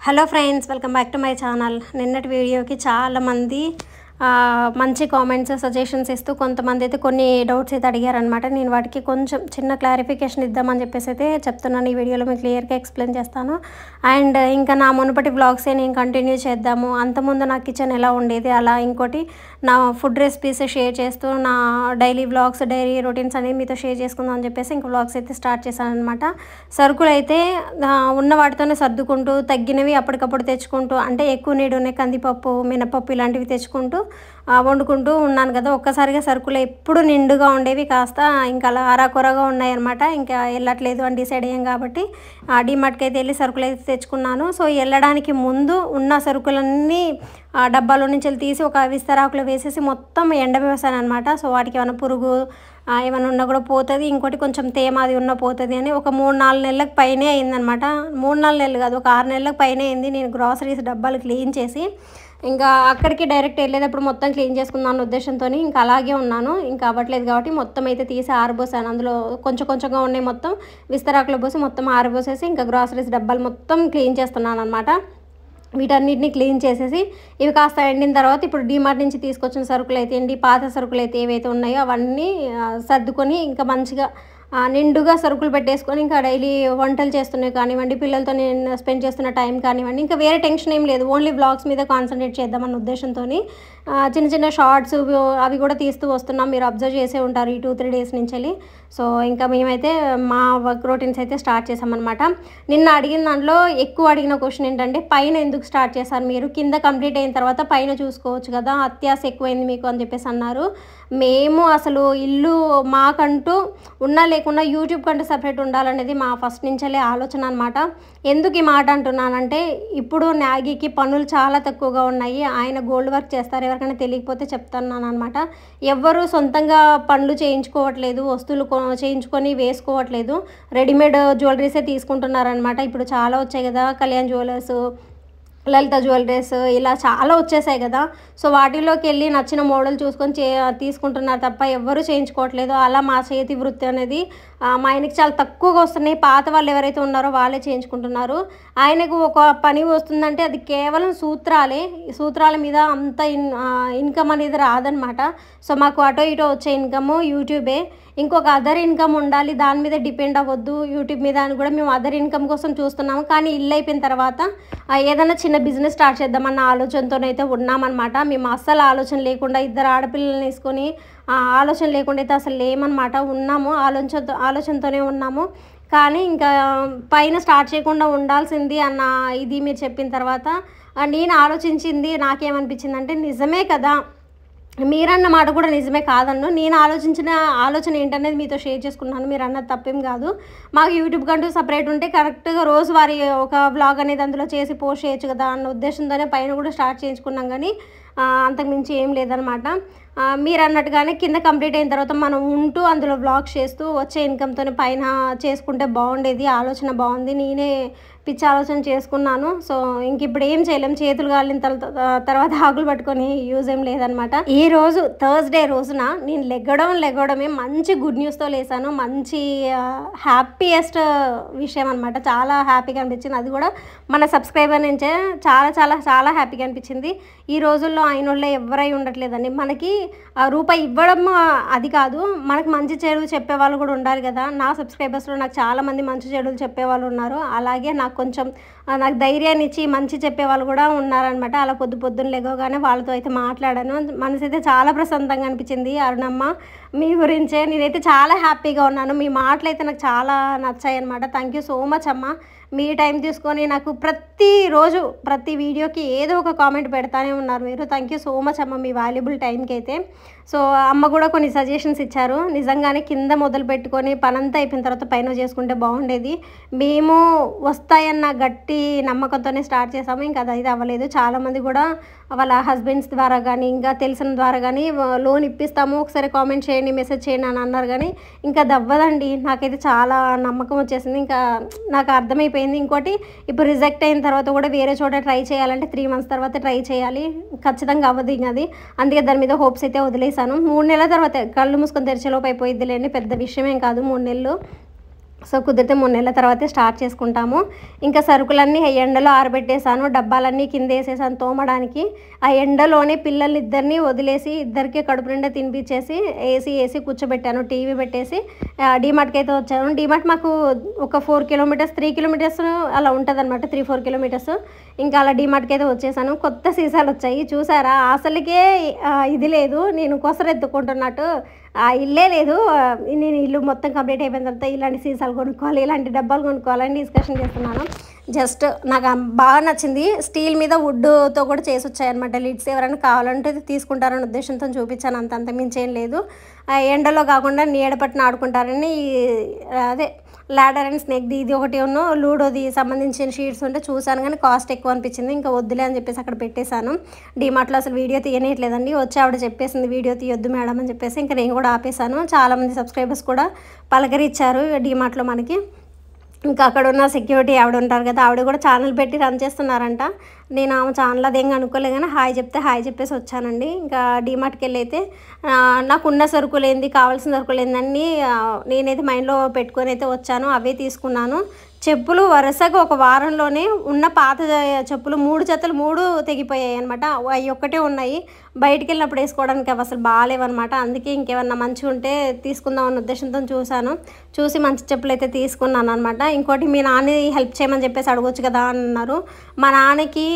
Hello friends, welcome back to my channel. నిన్నటి వీడియోకి చాలామంది మంచి కామెంట్స్ సజెషన్స్ ఇస్తూ కొంతమంది అయితే కొన్ని డౌట్స్ అయితే అడిగారనమాట. నేను వాటికి కొంచెం చిన్న క్లారిఫికేషన్ ఇద్దామని చెప్పేసి అయితే చెప్తున్నాను. ఈ వీడియోలో మీకు క్లియర్గా ఎక్స్ప్లెయిన్ చేస్తాను. అండ్ ఇంకా నా మునుపటి వ్లాగ్సే నేను కంటిన్యూ చేద్దాము. అంతకుముందు నా కిచెన్ ఎలా ఉండేది, అలా ఇంకోటి నా ఫుడ్ రెసిపీస్ షేర్ చేస్తూ నా డైలీ వ్లాగ్స్, డైలీ రొటీన్స్ అనేవి మీతో షేర్ చేసుకుందాం అని చెప్పేసి ఇంకా వ్లాగ్స్ అయితే స్టార్ట్ చేశాను అనమాట. సరుకులు అయితే ఉన్న వాటితోనే సర్దుకుంటూ, తగ్గినవి అప్పటికప్పుడు తెచ్చుకుంటూ, అంటే ఎక్కువ నీడు ఉన్నాయి కందిపప్పు, మినపప్పు ఇలాంటివి తెచ్చుకుంటూ వండుకుంటూ ఉన్నాను కదా. ఒక్కసారిగా సరుకులు ఎప్పుడు నిండుగా ఉండేవి కాస్త ఇంకా అలా అరాకొరగా ఉన్నాయన్నమాట. ఇంకా వెళ్ళట్లేదు అని డిసైడ్ అయ్యాం కాబట్టి డీమార్ట్కి అయితే వెళ్ళి సరుకులు అయితే తెచ్చుకున్నాను. సో వెళ్ళడానికి ముందు ఉన్న సరుకులన్నీ డబ్బాలో నుంచి తీసి ఒక విస్తరాకులో వేసేసి మొత్తం ఎండవేసాను అనమాట. సో వాటికి ఏమైనా పురుగు ఏమైనా ఉన్నా కూడా పోతుంది, ఇంకోటి కొంచెం తేమ అది ఉన్న పోతుంది అని ఒక 3-4 నెలలకు పైనే అయిందనమాట. 3-4 నెలలు కాదు, ఒక 6 నెలలకు పైనే అయింది. నేను గ్రాసరీస్ డబ్బాలు క్లీన్ చేసి ఇంకా అక్కడికి డైరెక్ట్ వెళ్ళేటప్పుడు మొత్తం క్లీన్ చేసుకుందాం ఉద్దేశంతో ఇంకా అలాగే ఉన్నాను. ఇంకా అవ్వట్లేదు కాబట్టి మొత్తం అయితే తీసి ఆరబోసాను. అందులో కొంచెం కొంచెంగా ఉన్నాయి, మొత్తం విస్తరాకులో పోసి మొత్తం ఆరబోసేసి ఇంకా గ్రాసరీస్ డబ్బాలు మొత్తం క్లీన్ చేస్తున్నాను అనమాట. వీటన్నిటిని క్లీన్ చేసేసి ఇవి కాస్త ఎండిన తర్వాత ఇప్పుడు డీమార్ట్ నుంచి తీసుకొచ్చిన సరుకులు అయితే ఏంటి, పాత సరుకులు అయితే ఏవైతే ఉన్నాయో అవన్నీ సర్దుకొని ఇంకా మంచిగా నిండుగా సరుకులు పెట్టేసుకొని ఇంకా డైలీ వంటలు చేస్తున్నాయి కానివ్వండి, పిల్లలతో నేను స్పెండ్ చేస్తున్న టైం కానివ్వండి, ఇంకా వేరే టెన్షన్ ఏం లేదు. ఓన్లీ బ్లాగ్స్ మీద కాన్సన్ట్రేట్ చేద్దామన్న ఉద్దేశంతో చిన్న చిన్న షార్ట్స్ అవి కూడా తీస్తూ వస్తున్నాం. మీరు అబ్జర్వ్ చేసే ఉంటారు ఈ 2-3 డేస్ నుంచి వెళ్ళి. సో ఇంకా మేమైతే మా వర్క్ రొటీన్స్ అయితే స్టార్ట్ చేసామన్నమాట. నిన్న అడిగిన దాంట్లో ఎక్కువ అడిగిన క్వశ్చన్ ఏంటంటే, పైన ఎందుకు స్టార్ట్ చేశారు మీరు, కింద కంప్లీట్ అయిన తర్వాత పైన చూసుకోవచ్చు కదా, అత్యాశ ఎక్కువైంది మీకు అని చెప్పేసి అన్నారు. మేము అసలు ఇల్లు మాకంటూ ఉన్నా లేకుండా యూట్యూబ్ కంటూ సపరేట్ ఉండాలనేది మా ఫస్ట్ నుంచే ఆలోచన అనమాట. ఎందుకు ఈ మాట అంటున్నానంటే, ఇప్పుడు న్యాగీకి పనులు చాలా తక్కువగా ఉన్నాయి. ఆయన గోల్డ్ వర్క్ చేస్తారు, ఎవరికైనా తెలియకపోతే చెప్తున్నాను అనమాట. ఎవ్వరు సొంతంగా పనులు చేయించుకోవట్లేదు, వస్తువులు చేయించుకొని వేసుకోవట్లేదు, రెడీమేడ్ జ్యువెలరీసే తీసుకుంటున్నారనమాట. ఇప్పుడు చాలా వచ్చాయి కదా, కళ్యాణ్ జ్యువెలర్స్, లలిత జ్యువెలరీస్, ఇలా చాలా వచ్చేసాయి కదా. సో వాటిలోకి వెళ్ళి నచ్చిన మోడల్ చూసుకొని తీసుకుంటున్నారు తప్ప ఎవ్వరూ చేయించుకోవట్లేదు. అలా మా చేతి వృత్తి అనేది మా ఆయనకి చాలా తక్కువగా వస్తున్నాయి. పాత వాళ్ళు ఎవరైతే ఉన్నారో వాళ్ళే చేయించుకుంటున్నారు. ఆయనకు ఒక పని వస్తుందంటే అది కేవలం సూత్రాల మీద అంత ఇన్కమ్ అనేది రాదనమాట. సో మాకు అటో ఇటో వచ్చే ఇన్కమ్ యూట్యూబే. ఇంకొక అదర్ ఇన్కమ్ ఉండాలి, దాని మీద డిపెండ్ అవ్వద్దు యూట్యూబ్ మీద అని కూడా మేము అదర్ ఇన్కమ్ కోసం చూస్తున్నాము. కానీ ఇల్లు అయిపోయిన తర్వాత ఏదైనా చిన్న బిజినెస్ స్టార్ట్ చేద్దామన్న ఆలోచనతోనైతే ఉన్నామన్నమాట. మేము అస్సలు ఆలోచన లేకుండా, 2 ఆడపిల్లల్ని వేసుకొని ఆలోచన లేకుండా అయితే అసలు లేమన్నమాట. ఉన్నాము, ఆలోచనతోనే ఉన్నాము. కానీ ఇంకా పైన స్టార్ట్ చేయకుండా ఉండాల్సింది అన్న ఇది మీరు చెప్పిన తర్వాత నేను ఆలోచించింది నాకేమనిపించిందంటే, నిజమే కదా, మీరన్న మాట కూడా నిజమే కాదన్ను. నేను ఆలోచించిన ఆలోచన ఏంటనేది మీతో షేర్ చేసుకున్నాను. మీరు అన్నది తప్పేం కాదు. మాకు యూట్యూబ్ కంటూ సపరేట్ ఉంటే కరెక్ట్గా రోజువారీ ఒక వ్లాగ్ అనేది అందులో చేసి పోస్ట్ చేయొచ్చు కదా అన్న ఉద్దేశంతోనే పైన కూడా స్టార్ట్ చేయించుకున్నాం. కానీ అంతకుమించి ఏం లేదనమాట. మీరు అన్నట్టుగానే కింద కంప్లీట్ అయిన తర్వాత మనం ఉంటూ అందులో వ్లాగ్ చేస్తూ వచ్చే ఇన్కమ్తో పైన చేసుకుంటే బాగుండేది. ఆలోచన బాగుంది, నేనే పిచ్చి ఆలోచన చేసుకున్నాను. సో ఇంక ఇప్పుడు ఏం చేయలేం, చేతులు కాలిన తర్వాత ఆకులు పట్టుకొని యూజ్ ఏం లేదనమాట. ఈ రోజు థర్స్డే రోజున నేను లెగ్గడమే మంచి గుడ్ న్యూస్తో లేసాను. మంచి హ్యాపీయెస్ట్ విషయం అనమాట. చాలా హ్యాపీగా అనిపించింది. అది కూడా మన సబ్స్క్రైబర్ నుంచే చాలా చాలా చాలా హ్యాపీగా అనిపించింది. ఈ రోజుల్లో ఆయనోళ్ళే ఎవరై ఉండట్లేదండి. మనకి రూపాయి ఇవ్వడం అది కాదు, మనకు మంచి చెడు చెప్పేవాళ్ళు కూడా ఉండాలి కదా. నా సబ్స్క్రైబర్స్లో నాకు చాలామంది మంచి చెడులు చెప్పేవాళ్ళు ఉన్నారు. అలాగే నాకు ధైర్యాన్ని ఇచ్చి మంచి చెప్పేవాళ్ళు కూడా ఉన్నారనమాట. అలా పొద్దున్న లెగవగానే వాళ్ళతో అయితే మాట్లాడాను. మనసు అయితే చాలా ప్రశాంతంగా అనిపించింది. అరుణమ్మ, మీ గురించే నేనైతే చాలా హ్యాపీగా ఉన్నాను. మీ మాటలు అయితే నాకు చాలా నచ్చాయి అనమాట. థ్యాంక్ యూ సో మచ్ అమ్మ. మీ టైం తీసుకొని నాకు ప్రతిరోజు ప్రతి వీడియోకి ఏదో ఒక కామెంట్ పెడతానే ఉన్నారు మీరు. థ్యాంక్ యూ సో మచ్ అమ్మ, మీ వాల్యుబుల్ టైంకి అయితే. సో అమ్మ కూడా కొన్ని సజెషన్స్ ఇచ్చారు. నిజంగానే కింద మొదలు పెట్టుకొని పనంతా అయిపోయిన తర్వాత పైన చేసుకుంటే బాగుండేది. మేము వస్తాయన్న గట్టి నమ్మకంతోనే స్టార్ట్ చేసాము. ఇంకా అది అవ్వలేదు. చాలామంది కూడా వాళ్ళ హస్బెండ్స్ ద్వారా కానీ ఇంకా తెలిసిన ద్వారా కానీ లోన్ ఇప్పిస్తాము, ఒకసారి కామెంట్ చేయండి, మెసేజ్ చేయండి అని అన్నారు. కానీ ఇంకా అది అవ్వదండి. నాకైతే చాలా నమ్మకం వచ్చేసింది. ఇంకా నాకు అర్థమైపోయింది. ఇంకోటి, ఇప్పుడు రిజెక్ట్ అయిన తర్వాత కూడా వేరే చోట ట్రై చేయాలంటే 3 months తర్వాత ట్రై చేయాలి, ఖచ్చితంగా అవ్వదు ఇంకా అది. అందుకే దాని మీద హోప్స్ అయితే వదిలేసాను. 3 నెలల తర్వాత కళ్ళు మూసుకొని తెరిచేలోపు అయిపోయిద్దిలేండి, పెద్ద విషయం ఏం కాదు 3 నెలలు. సో కుదిరితే 3 నెలల తర్వాతే స్టార్ట్ చేసుకుంటాము. ఇంకా సరుకులన్నీ ఎండలో ఆరబెట్టేసాను, డబ్బాలన్నీ కింద వేసేసాను తోమడానికి. ఆ ఎండలోనే పిల్లలిద్దరిని వదిలేసి ఇద్దరికి కడుపు నిండా తినిపించేసి ఏసీ కూర్చోబెట్టాను, టీవీ పెట్టేసి డీమార్ట్కి అయితే వచ్చాను. డీమార్ట్ మాకు ఒక 4 కిలోమీటర్స్ 3 కిలోమీటర్స్ అలా ఉంటుంది అనమాట, 3-4 కిలోమీటర్స్. ఇంకా అలా డీమార్ట్కి అయితే వచ్చేసాను. కొత్త సీసాలు వచ్చాయి చూసారా, అసలుకే ఇది లేదు, నేను కొసరెత్తుకుంటున్నట్టు ఇల్లే లేదు. నేను ఇల్లు మొత్తం కంప్లీట్ అయిపోయిన తర్వాత ఇలాంటి సీసాలు కొనుక్కోవాలి, ఇలాంటి డబ్బాలు కొనుక్కోవాలని డిస్కషన్ చేస్తున్నాను. జస్ట్ నాకు బాగా నచ్చింది. స్టీల్ మీద వుడ్తో కూడా చేసి వచ్చాయన్నమాట లిడ్స్. ఎవరైనా కావాలంటే తీసుకుంటారని ఉద్దేశంతో చూపించాను, అంత మించేం లేదు. ఎండలో కాకుండా నీడ పట్టున ఆడుకుంటారని అదే ల్యాడర్ అండ్ స్నేక్ది ఇది ఒకటి ఉన్న లూడోది సంబంధించిన షీట్స్ ఉంటే చూశాను, కానీ కాస్ట్ ఎక్కువ అనిపించింది. ఇంకా వద్దులే అని చెప్పేసి అక్కడ పెట్టేశాను. డీమార్ట్లో అసలు వీడియో తీయనేయట్లేదండి, వచ్చి ఆవిడ చెప్పేసింది వీడియో తీయొద్దు మేడం అని చెప్పేసి. ఇంకా నేను కూడా ఆపేశాను. చాలామంది సబ్స్క్రైబర్స్ కూడా పలకరిచ్చారు డీమార్ట్లో మనకి. ఇంకా అక్కడ ఉన్న సెక్యూరిటీ ఆవిడ ఉంటారు కదా, ఆవిడ కూడా ఛానల్ పెట్టి రన్ చేస్తున్నారంట. నేను ఆమె ఛానల్ అదేం అనుకోలే, కానీ హాయ్ చెప్పేసి వచ్చానండి. ఇంకా డీమార్ట్కి వెళ్ళి అయితే నాకున్న సరుకులు ఏంది, కావాల్సిన సరుకులు ఏందని నేనైతే మైండ్లో పెట్టుకొని అయితే వచ్చాను. అవే తీసుకున్నాను. చెప్పులు వరుసగా ఒక వారంలోనే ఉన్న పాత చెప్పులు 3 జతలు 3 తెగిపోయాయి అనమాట. అవి ఒక్కటే ఉన్నాయి, బయటికి వెళ్ళినప్పుడు వేసుకోవడానికి అవి అసలు బాగాలేవన్నమాట. అందుకే ఇంకేమన్నా మంచిగా ఉంటే తీసుకుందామన్న ఉద్దేశంతో చూసి మంచి చెప్పులు అయితే తీసుకున్నాను అనమాట. ఇంకోటి మీ నాన్న హెల్ప్ చేయమని చెప్పేసి అడగొచ్చు కదా అన్నారు. మా నాన్నకి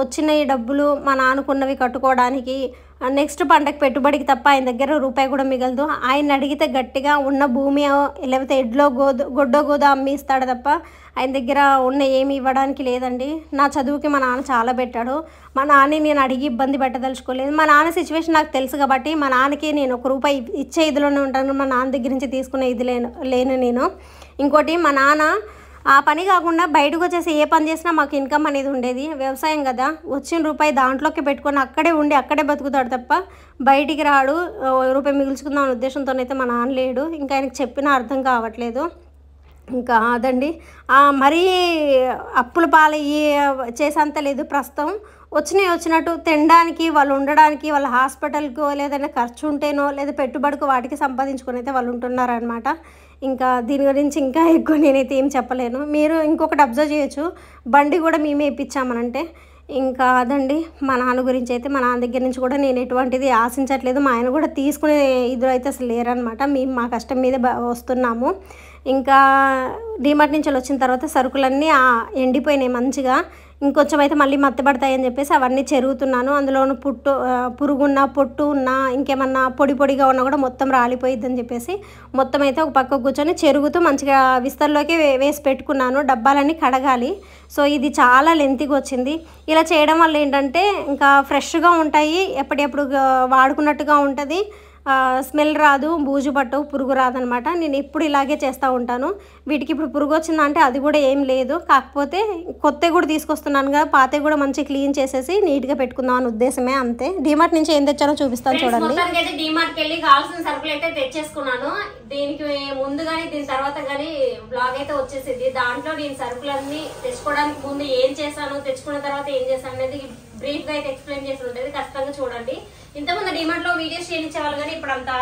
వచ్చిన ఈ డబ్బులు మా నాన్నకున్నవి కట్టుకోవడానికి, నెక్స్ట్ పంటకు పెట్టుబడికి తప్ప ఆయన దగ్గర రూపాయి కూడా మిగలదు. ఆయన అడిగితే గట్టిగా ఉన్న భూమి లేకపోతే ఎడ్లో గొడ్డో గోదో అమ్మి ఇస్తాడు తప్ప ఆయన దగ్గర ఉన్న ఏమి ఇవ్వడానికి లేదండి. నా చదువుకి మా నాన్న చాలా పెట్టాడు. మా నాన్నని నేను అడిగి ఇబ్బంది పెట్టదలుచుకోలేదు. మా నాన్న సిచ్యువేషన్ నాకు తెలుసు కాబట్టి మా నాన్నకి నేను 1 రూపాయి ఇచ్చే ఇదిలోనే ఉంటాను, మా నాన్న దగ్గర నుంచి తీసుకునే ఇది లేను నేను. ఇంకోటి మా నాన్న ఆ పని కాకుండా బయటకు వచ్చేసి ఏ పని చేసినా మాకు ఇన్కమ్ అనేది ఉండేది. వ్యవసాయం కదా, వచ్చిన రూపాయి దాంట్లోకి పెట్టుకొని అక్కడే ఉండి అక్కడే బతుకుతాడు తప్ప బయటికి రాడు. రూపాయి మిగుల్చుకుందాం అనే ఉద్దేశంతోనైతే మా నాన్న లేడు. ఇంకా ఆయనకు చెప్పినా అర్థం కావట్లేదు. ఇంకా అదండి, మరీ అప్పుల పాలయ్యి చేసేంత లేదు ప్రస్తుతం. వచ్చినట్టు తినడానికి, వాళ్ళు ఉండడానికి, వాళ్ళ హాస్పిటల్కో లేదంటే ఖర్చు ఉంటేనో లేదా పెట్టుబడికో వాటికి సంపాదించుకొని అయితే వాళ్ళు ఉంటున్నారనమాట. ఇంకా దీని గురించి ఇంకా ఎక్కువ నేనైతే ఏం చెప్పలేను. మీరు ఇంకొకటి అబ్జర్వ్ చేయొచ్చు, బండి కూడా మేమే ఇప్పించామనంటే. ఇంకా అదండి మా నాన్న గురించి అయితే. మా నాన్న దగ్గర నుంచి కూడా నేను ఎటువంటిది ఆశించట్లేదు. మా ఆయన కూడా తీసుకునే ఇద్దరు అయితే అసలు లేరనమాట. మేము మా కష్టం మీదే వస్తున్నాము. ఇంకా డీమార్ట్ నుంచి వచ్చిన తర్వాత సరుకులన్నీ ఎండిపోయినాయి మంచిగా. ఇంకొంచెం అయితే మళ్ళీ మత్తబడతాయని చెప్పేసి అవన్నీ చెరుగుతున్నాను. అందులోనూ పురుగున్న పొట్టు ఉన్న ఇంకేమన్నా పొడిగా ఉన్నా కూడా మొత్తం రాలిపోయిద్దని చెప్పేసి మొత్తం అయితే ఒక పక్క కూర్చొని చెరుగుతూ మంచిగా విస్తర్లోకి వేసి పెట్టుకున్నాను. డబ్బాలన్నీ కడగాలి. సో ఇది చాలా లెంతీగా వచ్చింది. ఇలా చేయడం వల్ల ఏంటంటే ఇంకా ఫ్రెష్గా ఉంటాయి, ఎప్పటికప్పుడు వాడుకున్నట్టుగా ఉంటుంది, స్మెల్ రాదు, బూజు పట్టవు, పురుగు రాదనమాట. నేను ఎప్పుడు ఇలాగే చేస్తూ ఉంటాను. వీటికి ఇప్పుడు పురుగు వచ్చిందంటే అది కూడా ఏం లేదు, కాకపోతే కొత్తవి కూడా తీసుకొస్తున్నాను కదా, పాతవి కూడా మంచిగా క్లీన్ చేసేసి నీట్గా పెట్టుకుందాం అనే ఉద్దేశమే, అంతే. డీమార్ట్ నుంచి ఏం తెచ్చానో చూపిస్తాను చూడండి. డీమార్ట్కి వెళ్ళి కావాల్సిన సరుకులు అయితే తెచ్చేసుకున్నాను. దీనికి ముందు కానీ దీని తర్వాత కానీ బ్లాగ్ అయితే వచ్చేసింది. దాంట్లో నేను సరుకులన్నీ తెచ్చుకోవడానికి ముందు ఏం చేశాను, తెచ్చుకున్న తర్వాత ఏం చేశాను అనేది బ్రీఫ్ గా అయితే ఎక్స్ప్లెయిన్ చేసి ఉంటుంది, ఖచ్చితంగా చూడండి. ఇంతకుముందు డీమార్ట్ లో వీడియోస్ చేయనిచ్చేవాళ్ళు కానీ ఇప్పుడు అంతా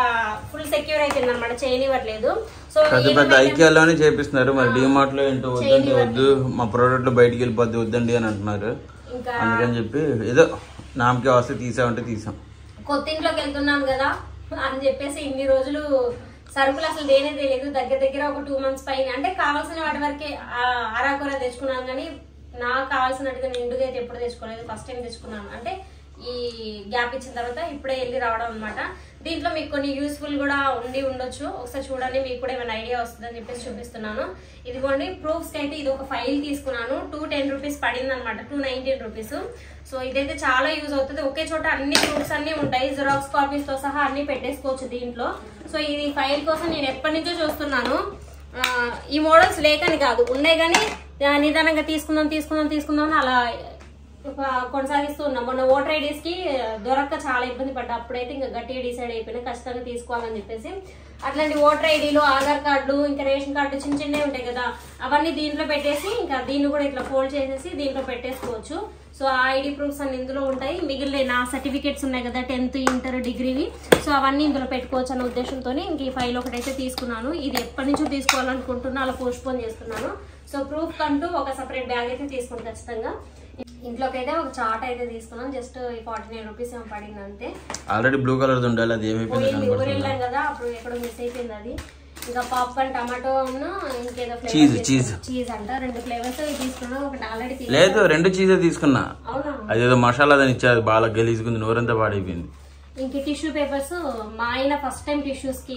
ఫుల్ సెక్యూర్ అయిపోయింది అనమాట, చేయనివ్వట్లేదు. సో పెద్ద ఐక్యాలోనే చేపిస్తున్నారు. మరి డీమార్ట్ లో ఏంటో వద్దండి, వద్దు మా ప్రోడక్ట్ బయటికి వెళ్ళిపోద్ది వద్దండి అని అంటున్నారు. అందుకని చెప్పి ఏదో నామకే వస్తే తీసామంటే తీసాం. కొత్త ఇంట్లోకి వెళ్తున్నాను కదా అని చెప్పేసి ఇన్ని రోజులు సరుకులు అసలు దేనే తెలియదు. దగ్గర ఒక 2 months పైన, అంటే కావాల్సిన వాటి వరకే అరాకొర తెచ్చుకున్నాను, కానీ నాకు కావాల్సినట్టుగా నిండుగా అయితే ఎప్పుడు తెచ్చుకోలేదు. ఫస్ట్ టైం తెచ్చుకున్నాను, అంటే ఈ గ్యాప్ ఇచ్చిన తర్వాత ఇప్పుడే వెళ్ళి రావడం అనమాట. దీంట్లో మీకు కొన్ని యూస్ఫుల్ కూడా ఉండొచ్చు, ఒకసారి చూడండి, మీకు కూడా ఏమైనా ఐడియా వస్తుందని చెప్పేసి చూపిస్తున్నాను. ఇదిగోండి ప్రూఫ్స్ కి అయితే ఇది ఒక ఫైల్ తీసుకున్నాను. 210 రూపీస్ పడింది అనమాట, 219 రూపీస్. సో ఇదైతే చాలా యూజ్ అవుతుంది. ఒకే చోట అన్ని ప్రూఫ్స్ అన్ని ఉంటాయి, జిరాక్స్ కాపీస్ తో సహా అన్ని పెట్టేసుకోవచ్చు దీంట్లో. సో ఇది ఫైల్ కోసం నేను ఎప్పటి నుంచో చూస్తున్నాను. ఈ మోడల్స్ లేకని కాదు, ఉన్నాయి కానీ నిదానంగా తీసుకుందాం అలా కొనసాగిస్తూ ఉన్నాం. మొన్న ఓటర్ ఐడీస్ కి దొరక్క చాలా ఇబ్బంది పడ్డా, అప్పుడైతే ఇంకా గట్టిగా డిసైడ్ అయిపోయినా ఖచ్చితంగా తీసుకోవాలని చెప్పేసి. అట్లాంటి ఓటర్ ఐడీలు, ఆధార్ కార్డులు, ఇంకా రేషన్ కార్డు చిన్న చిన్నవి ఉంటాయి కదా, అవన్నీ దీంట్లో పెట్టేసి ఇంకా దీన్ని కూడా ఇట్లా ఫోల్డ్ చేసేసి దీంట్లో పెట్టేసుకోవచ్చు. సో ఆ ఐడి ప్రూఫ్స్ అన్ని ఇందులో ఉంటాయి. మిగిలిన నా సర్టిఫికేట్స్ ఉన్నాయి కదా 10th, ఇంటర్, డిగ్రీవి, సో అవన్నీ ఇందులో పెట్టుకోవచ్చు అన్న ఉద్దేశంతో ఇంక ఈ ఫైల్ ఒకటైతే తీసుకున్నాను. ఇది ఎప్పటి నుంచో తీసుకోవాలనుకుంటున్నా, అలా పోస్ట్ పోన్ చేస్తున్నాను. సో ప్రూఫ్ కంటూ ఒక సపరేట్ బ్యాగ్ అయితే తీసుకుని ఖచ్చితంగా. ఇంట్లోకి అయితే ఒక చాట్ అయితే తీసుకున్నాం, జస్ట్ 49 రూపీస్ ఏమో పడింది అంతే. ఆల్రెడీ బ్లూ కలర్ ఉండాలి, అది ఏమైపోయింది ఊరు వెళ్ళాం కదా అప్పుడు ఎక్కడో మిస్ అయిపోయింది అది. ఇంకా పాప్కార్న్, టమాటో, ఇంకేదో ఫ్లేవర్ చీజ్ అంట, 2 ఫ్లేవర్స్ తీసుకున్నాం. ఒకటి ఆల్రెడీ లేదు, 2 చీజే తీసుకున్నా. అవునా? అదేదో మసాలా దాని ఇచ్చారు, బాగా గలీజుకుంది, నోరంతా పాడైపోయింది. ఇంక టిష్యూ పేపర్స్ మా ఆయన ఫస్ట్ టైం టిష్యూస్ కి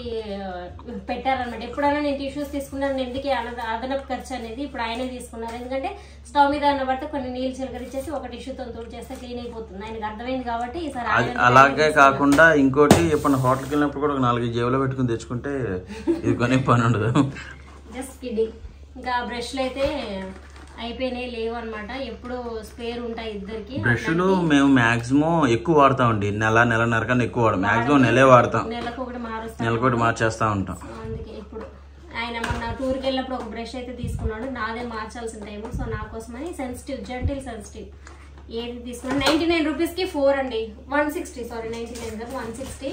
పెట్టారనమాట. ఎప్పుడైనా నేను టిష్యూస్ తీసుకున్నాను, ఎందుకు అదనపు ఖర్చు అనేది ఇప్పుడు ఆయనే తీసుకున్నారు. ఎందుకంటే స్టవ్ మీద అన్న పడితే కొన్ని నీళ్ళు చిలకరిచ్చేసి ఒక టిష్యూతో తోడు చేస్తే క్లీన్ అయిపోతుంది, ఆయనకు అర్థమైంది కాబట్టి ఈసారి. అలాగే కాకుండా ఇంకోటి, ఎప్పుడు హోటల్కి వెళ్ళినప్పుడు కూడా ఒక 4 జేబులో పెట్టుకుని తెచ్చుకుంటే ఇది కొనే పని ఉండదు. Just kidding. ఇంకా బ్రష్లు అయితే అయిపోయినాయి, లేవు అనమాట. ఎప్పుడు స్పేర్ ఉంటాయి ఇద్దరికి. బ్రష్లు మేము మాక్సిమం ఎక్కువ వాడతామండి, నెలన్నర కన్నా ఎక్కువ వాడతాం. మాక్సిమం నెలే వాడతాం, నెలకొకటి మార్చేస్తా ఉంటాం. అందుకే ఇప్పుడు ఆయన మొన్న టూర్కి వెళ్ళినప్పుడు ఒక బ్రష్ అయితే తీసుకున్నాడు, నాదే మార్చాల్సిన టైము. సో నా కోసమని సెన్సిటివ్, జెంటిల్ సెన్సిటివ్ ఏది తీసుకున్నాను. 99 రూపీస్కి 4 అండి. 160, సారీ 99 కాదు 160.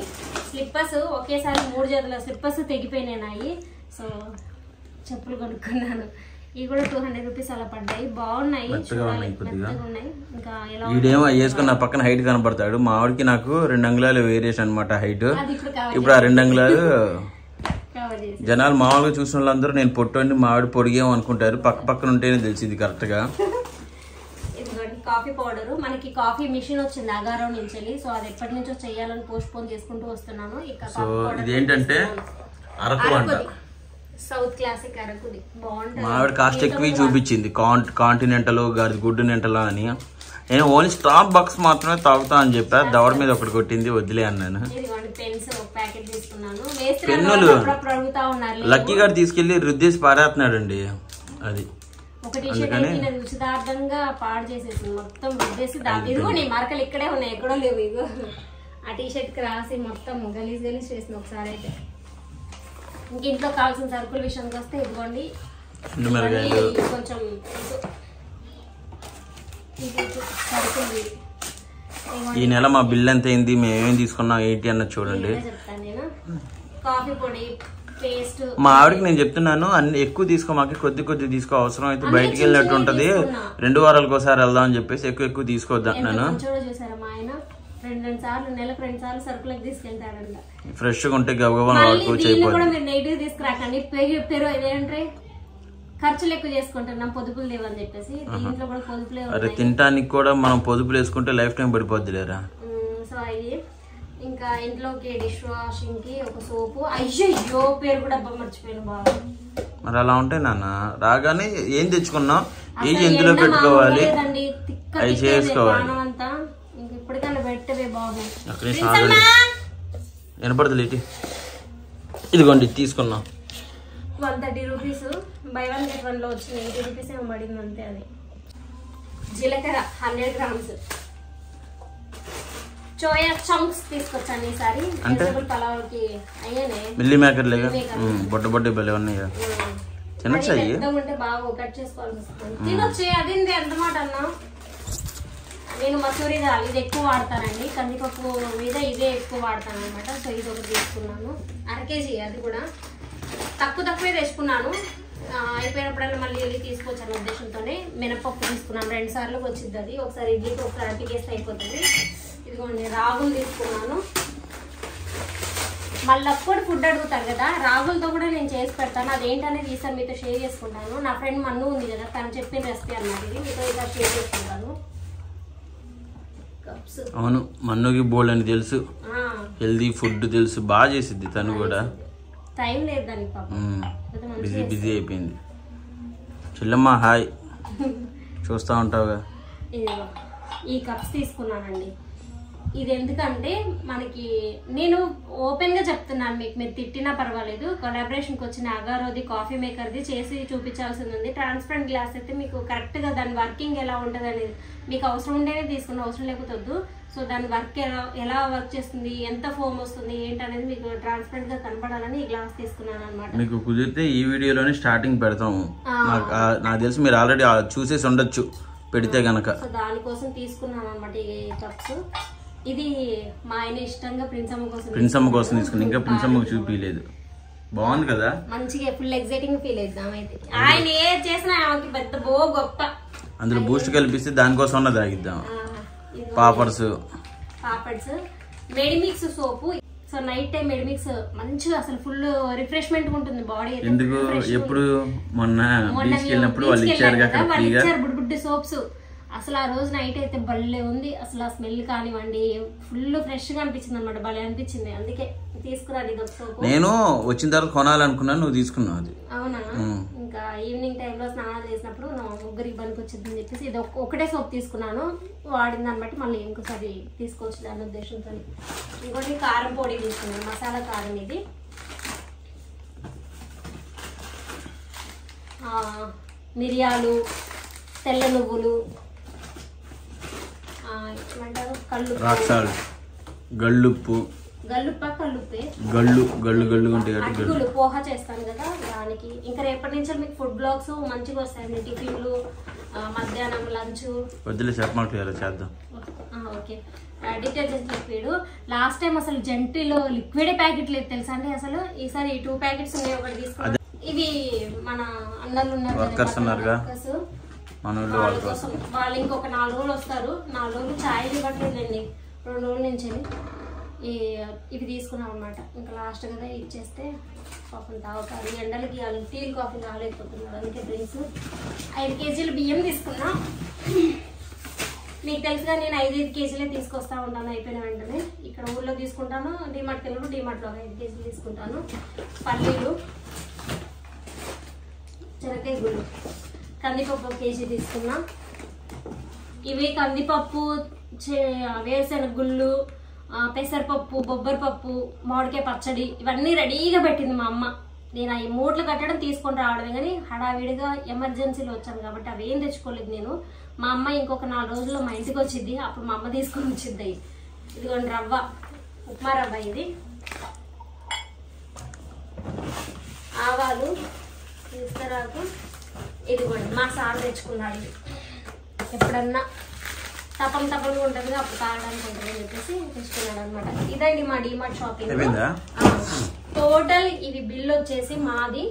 స్లిప్పర్స్ ఒకేసారి 3 జతల స్లిప్పర్స్ తెగిపోయినాయి. సో చెప్పులు కొనుక్కున్నాను, ఇవి కూడా 200 రూపీస్ అలా పడ్డాయి. బాగున్నాయి, ఇంకా ఈడేమో వేసుకుని నా పక్కన హైట్ కనపడతాడు. మా ఆవిడకి నాకు 2 అంగుళాలు వేరియేషన్ అనమాట హైట్. ఇప్పుడు ఆ 2 అంగుళాలు జనాలు మామూలుగా చూసిన వాళ్ళందరూ నేను పొట్టండి, మా ఆవిడ పొడిగేమో అనుకుంటారు. పక్కన ఉంటేనే తెలిసింది కరెక్ట్ గా. కాఫీ పౌడర్, మనకి కాఫీ మిషన్ వచ్చింది అగారో నుంచి, సో అది ఎప్పటి నుంచో చెయ్యాలని పోస్ట్ పోన్ చేసుకుంటూ వస్తున్నాను. సో ఇదేంటంటే అరకు అంట, సౌత్ క్లాసిక్ అరకుది, బాగుంటుంది. మా ఆవిడ కాస్ట్ ఎక్కువ చూపించింది, కాంటినెంటల్ గుడ్ నెంటల్ అని. నేను ఓన్లీ స్టాప్ బాక్స్ మాత్రమే తాగుతా అని చెప్పా, దవడ మీద ఒకటి కొట్టింది, వదిలే అన్నాను. పెన్నులు లక్కీ గారు తీసుకెళ్లి రుద్దేసి పారేస్తున్నాడు అండి, అది ఉచితార్థంగా పాడు చేసేసి మొత్తం రుద్దేసి దాని మరకలు ఇక్కడే ఉన్నాయి, ఎక్కడో లేవు. ఇగో ఆ టీషర్ట్ కి రాసి మొత్తం గలీజ్ చేసింది ఒకసారి అయితే. ఇంక ఇంట్లో కావాల్సిన సరుకుల విషయానికి వస్తే ఇదిగోండి, కొంచెం సరుకులు. ఈ నెల మా బిల్ ఎంత అయింది, మేమేం తీసుకున్నాం ఏంటి అన్నది చూడండి. చెప్తాను నేను. కాఫీ పొడి, పేస్ట్. మా ఆవిడకి నేను చెప్తున్నాను, అన్ని ఎక్కువ తీసుకో, మాకు కొద్ది తీసుకో, అవసరం అయితే బయటికి వెళ్ళినట్టు ఉంటది, 2 వారాలకు ఒకసారి వెళ్దాం అని చెప్పేసి ఎక్కువ తీసుకోవద్దు అంటున్నాను. చూసారా మా ఆయన 2 సార్లు నెలకు 2 సార్లు సరుకులకు తీసుకెళ్తాడంట. ఫ్రెష్ గా ఉంటే గబగబా వాడుకోవచ్చు. మీరు నెగిటివ్ తీసుకురాకండి, పెరుగు ఇదేంటే ఖర్చులు ఎక్కువ చేసుకుంటున్నాం, పొదుపులు లేవని చెప్పేసి. దీంట్లో కూడా పొదుపులే. అరే తినడానికి కూడా మనం పొదుపులు వేసుకుంటే లైఫ్ టైం పడిపోద్ది లేరా. సో ఇది ఇంకా ఇంట్లోకి డిష్ వాషింగ్ కి ఒక సోపు. అయ్యో పేరు కూడా మర్చిపోయాను బాగా. మరి అలా ఉంటాయి నాన్న, రాగానే ఏం తెచ్చుకున్నాం, ఏం ఎందులో పెట్టుకోవాలి, అవి చేసుకోవాలి. ఇప్పటికన్నా పెట్టవే బాబు. వినపడదు లేటి. ఇదిగోండి తీసుకున్నాం, 130 రూపీస్. బై 1 get 1 లో వచ్చింది, 80 రూపీస్ ఏమో పడింది అంతే. అది జీలకర్ర 100 grams. చోయా చంక్స్ తీసుకొచ్చాను ఈసారి వెజిటబుల్ పలావ్కి. అయ్యేనే మిల్లీ మేకర్ లేక బొట్ట బలే ఉన్నాయి. తినొచ్చు, ఉంటే బాగా కట్ చేసుకోవాల్సి వస్తుంది. తినొచ్చు, అదేంటి ఎంత మాట అన్నా. నేను మసూరి దాల్ ఇది ఎక్కువ వాడతానండి, కందిపప్పు మీద ఇదే ఎక్కువ వాడతాను అనమాట. సో ఇది ఒకటి తీసుకున్నాను, 1/2 kg. అది కూడా తక్కువే తెచ్చుకున్నాను, అయిపోయినప్పుడల్లా మళ్ళీ వెళ్ళి తీసుకొచ్చాను ఉద్దేశంతోనే. మినపప్పు తీసుకున్నాను, 2 సార్లు వచ్చింది అది. ఒకసారి ఇడ్లీకి ఒకసారి అట్టికేస్తే అయిపోతుంది. ఇదిగోండి రాగులు తీసుకున్నాను. మళ్ళీ అప్పుడు ఫుడ్ అడుగుతారు కదా, రాగులతో కూడా నేను చేసి పెడతాను. అదేంటనేది ఈసారి మీతో షేర్ చేసుకుంటాను. నా ఫ్రెండ్ మన్ను ఉంది కదా, తను చెప్పిన రెసిపీ అన్నమాట ఇది, మీతో ఇలా షేర్ చేసుకుంటాను. అవును, మన్నుకి బోల్డ్ అని తెలుసు, హెల్దీ ఫుడ్ తెలుసు, బాగా చేసిద్ది తను కూడా. టైం లేదు దానికి పాపం, బిజీ అయిపోయింది. చెల్లమ్మ హాయ్, చూస్తూ ఉంటావుగా. ఈ కప్స్ తీసుకున్నానండి. ఇది ఎందుకంటే మనకి నేను ఓపెన్ గా చెప్తున్నాను మీకు, మీరు తిట్టినా పర్వాలేదు. కొలాబరేషన్ కి వచ్చిన అగారోది కాఫీ మేకర్ది చేసి చూపించాల్సింది ఉంది. ట్రాన్స్పరెంట్ గ్లాస్ అయితే మీకు కరెక్ట్ గా దాని వర్కింగ్ ఎలా ఉంటుంది అనేది మీకు అవసరం ఉండేనే తీసుకున్న, అవసరం లేకపోతే వద్దు. సో దాని వర్క్ ఎలా వర్క్ చేస్తుంది, ఎంత ఫోమ్ వస్తుంది ఏంటనేది మీకు ట్రాన్స్పరెంట్ గా కనపడాలని ఈ గ్లాస్ తీసుకున్నాను అనమాట. మీకు కుదిరితే ఈ వీడియోలోనే స్టార్టింగ్ పెడతాము. నాకు తెలిసి మీరు ఆల్రెడీ చూసేసి ఉండొచ్చు పెడితే గనక. సో దానికోసం తీసుకున్నాను అనమాట ఈ కప్స్. ఇది మా ఆయన ఇష్టంగా ప్రిన్సమ్మ కోసం తీసుకుని, ఇంకా ప్రిన్సమ్మకు చూపించలేదు. బాగుంది కదా, మంచిగా ఫుల్ ఎక్సైటింగ్ ఫీల్ అవుతాం. అయితే ఆయన ఏది చేసినా ఆమెకి పెద్ద గొప్ప. అందులో బూస్ట్ కలిపిస్తే దానికోసం ఉన్న తాగిద్దాం. పాపడ్స్ మెడిమిక్స్ సోపు. సో నైట్ టైం మెడిమిక్స్ మంచిగా అసలు ఫుల్ రిఫ్రెష్మెంట్ ఉంటుంది బాడీ. ఎందుకు ఎప్పుడు మొన్న బీచ్కి వెళ్ళినప్పుడు వాళ్ళు ఇచ్చారు బుడ్డి సోప్స్. అసలు ఆ రోజు నైట్ అయితే భలే ఉంది. అసలు ఆ స్మెల్ కానివ్వండి ఫుల్ ఫ్రెష్ గా అనిపించింది అనమాట, భలే అనిపించింది. అందుకే తీసుకురాలి ఇది ఒక సోపు. నేను వచ్చిన తర్వాత కొనాలనుకున్నాను, నువ్వు తీసుకున్నావు అది. అవునా, ఇంకా ఈవినింగ్ టైంలో స్నానాలు చేసినప్పుడు నా ముగ్గురికి పనికి వచ్చింది అని చెప్పేసి ఇది ఒకటే సోప్ తీసుకున్నాను. వాడిన దాన్ని బట్టి మళ్ళీ ఇంకోసారి తీసుకోవచ్చు దాని ఉద్దేశంతో. ఇంకోటి కారం పొడి తీసుకున్నాను, మసాలా కారం. ఇది మిరియాలు, తెల్ల నువ్వులు, గళ్ళుప్పు, అటుకులు పోహా చేస్తాను కదా దానికి. ఇంకా రేపటి నుంచి మీకు ఫుడ్ బ్లాగ్స్ మంచిగా వస్తాయండి. టిఫిన్లు, మధ్యాహ్నం లంచ్. చేద్దాం. Okay, detergent liquid. Last time అసలు జెంటిలో లిక్విడ్ ప్యాకెట్ లేదు తెలుసా అండి. అసలు ఈసారి 2 ప్యాకెట్స్ ఉన్నాయి, ఒకటి తీసుకున్నాను. ఇవి మన అన్నలు ఉన్నారు, వాళ్ళు ఇంకొక 4 రోజులు వస్తారు. 4 రోజులు ఛాయ్ ఇవ్వట్లేదండి, 2 రోజుల నుంచి. ఇవి తీసుకున్నాం అనమాట. ఇంకా లాస్ట్ కదా ఇచ్చేస్తే పాపం తాగుతారు. ఎండలకి టీ కాఫీ తాగలేకపోతున్నారు, అందుకే డ్రింక్స్. 5 కేజీలు బియ్యం తీసుకున్నా. మీకు తెలుసుగా నేను 5 కేజీలే తీసుకొస్తా ఉంటాను అయిపోయిన వెంటనే. ఇక్కడ ఊళ్ళో తీసుకుంటాను, డిమార్ట్కి వెళ్ళినప్పుడు డిమార్ట్లో 5 కేజీలు తీసుకుంటాను. పల్లీలు, చెనక్కాయ గుళ్ళు, కందిపప్పు 1 కేజీ తీసుకున్నా. ఇవి కందిపప్పు, వేరుశెనగ గుళ్ళు, పెసరపప్పు, బొబ్బరిపప్పు, మామిడికాయ పచ్చడి ఇవన్నీ రెడీగా పెట్టింది మా అమ్మ. నేను అవి మూటలు కట్టడం తీసుకొని రావడమే, కానీ హడావిడిగా ఎమర్జెన్సీలో వచ్చాను కాబట్టి అవి ఏం తెచ్చుకోలేదు నేను. మా అమ్మ ఇంకొక 4 రోజుల్లో మా ఇంటికి వచ్చింది, అప్పుడు మా అమ్మ తీసుకొని వచ్చింది. ఇదిగోండి రవ్వ, ఉప్మా రవ్వ. ఇది ఆవాలు, ఇస్తరాకు. ఇదిగోండి మా సార్ తెచ్చుకున్నాడు. ఇది ఎప్పుడన్నా తపంగా ఉంటుంది అప్పుడు తాగడానికి ఉంటుంది అని చెప్పేసి తెచ్చుకున్నాడు అనమాట. ఇదండి మా డిమార్ట్ షాపింగ్. టోటల్ ఇది బిల్ వచ్చేసి మాది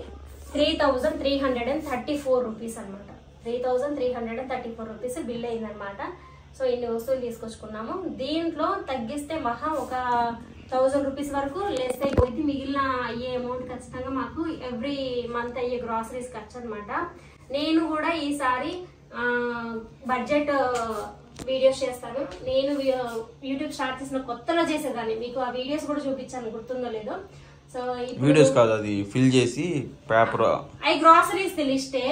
3334 రూపీస్ అనమాట. 3334 రూపీస్ బిల్ అయిందనమాట. సో ఇన్ని వస్తువులు తీసుకొచ్చుకున్నాము. దీంట్లో తగ్గిస్తే మహా ఒక 1000 రూపీస్ వరకు లెస్ అయిపోయింది. మిగిలిన అయ్యే అమౌంట్ ఖచ్చితంగా మాకు ఎవ్రీ మంత్ అయ్యే గ్రాసరీస్ ఖర్చు అనమాట. నేను కూడా ఈసారి బడ్జెట్ వీడియోస్ చేస్తాను. నేను యూట్యూబ్ స్టార్ట్ చేసిన కొత్తలో చేసేదాన్ని, మీకు ఆ వీడియోస్ కూడా చూపించాను, గుర్తుందో లేదో. సో వీడియోస్ కాదు, అది ఫిల్ చేసి పేపర్ అవి గ్రాసరీస్ లిస్టే,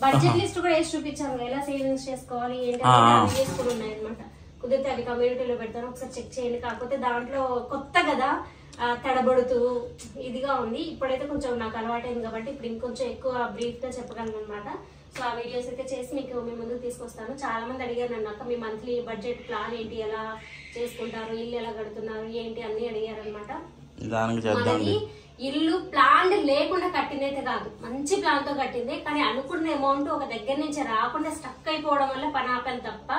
బడ్జెట్ లిస్ట్ కూడా వేసి చూపించాను, ఎలా సేవింగ్స్ చేసుకోవాలి ఏంటి వీడియోస్ కూడా ఉన్నాయన్నమాట. కుదిరితే అవి కమ్యూనిటీలో పెడతాను, ఒకసారి చెక్ చేయండి. కాకపోతే దాంట్లో కొత్త కదా, తడబడుతూ ఇదిగా ఉంది. ఇప్పుడైతే కొంచెం నాకు అలవాటైంది కాబట్టి ఇప్పుడు ఇంకొంచెం ఎక్కువ బ్రీఫ్ గా చెప్పగలను అనమాట. సో ఆ వీడియోస్ అయితే చేసి మీకు మీ ముందుకు తీసుకొస్తాను. చాలా మంది అడిగారు నన్ను, అక్క మీ మంత్లీ బడ్జెట్ ప్లాన్ ఏంటి, ఎలా చేసుకుంటారు, ఇల్లు ఎలా కడుతున్నారు ఏంటి అన్ని అడిగారు అనమాట. ఇల్లు ప్లాన్ లేకుండా కట్టింది అయితే కాదు, మంచి ప్లాన్ తో కట్టింది. కానీ అనుకున్న అమౌంట్ ఒక దగ్గర నుంచి రాకుండా స్టక్ అయిపోవడం వల్ల పని ఆపని తప్ప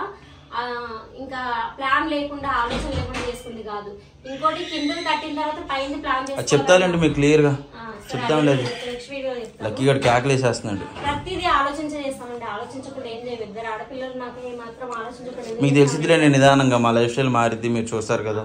ఇంకా ప్లాన్ లేకుండా ఆలోచన లేకుండా చేసుకుంది కాదు. ఇంకోటి కింద కట్టిన తర్వాత పైన ప్లాన్ చెప్తానండి మీకు క్లియర్ గా చెప్తాం. ప్రతిదీ ఆలోచించ చేస్తామండి, ఆలోచించకుండా ఏం చేయదు. 2 ఆడపిల్లలు నాకు మాత్రం ఆలోచించకుండా. మీకు తెలిసిందిలే, నేను నిదానంగా మా లైఫ్ స్టైల్ మారిద్ది, మీరు చూస్తారు కదా.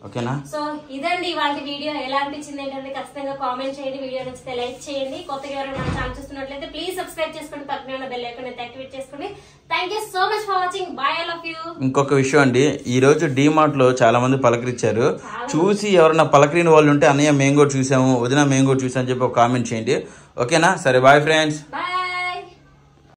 ఓకేనా? సో ఇదండి ఇవాళ వీడియో. ఎలా అనిపించింది ఏంటంటే ఖచ్చితంగా కామెంట్ చేయండి. వీడియో నచ్చితే లైక్ చేయండి. కొత్తగా ఎవరైనా మన ఛానల్ చూస్తున్నట్లయితే ప్లీజ్ సబ్స్క్రైబ్ చేసుకోండి, పక్కనే ఉన్న బెల్ ఐకాన్ యాక్టివేట్ చేసుకోండి. Thank you so much for watching. By, I love you. ఇంకొక విషయం అండి, ఈ రోజు డిమార్ట్ లో చాలా మంది పలకరించారు. చూసి ఎవరైనా పలకరిన వాళ్ళు ఉంటే అన్నయ్య మేము కూడా చూసాము, వదిన మేము కూడా చూసాము అని చెప్పి ఒక కామెంట్ చేయండి. ఓకేనా? సరే, బాయ్ ఫ్రెండ్స్.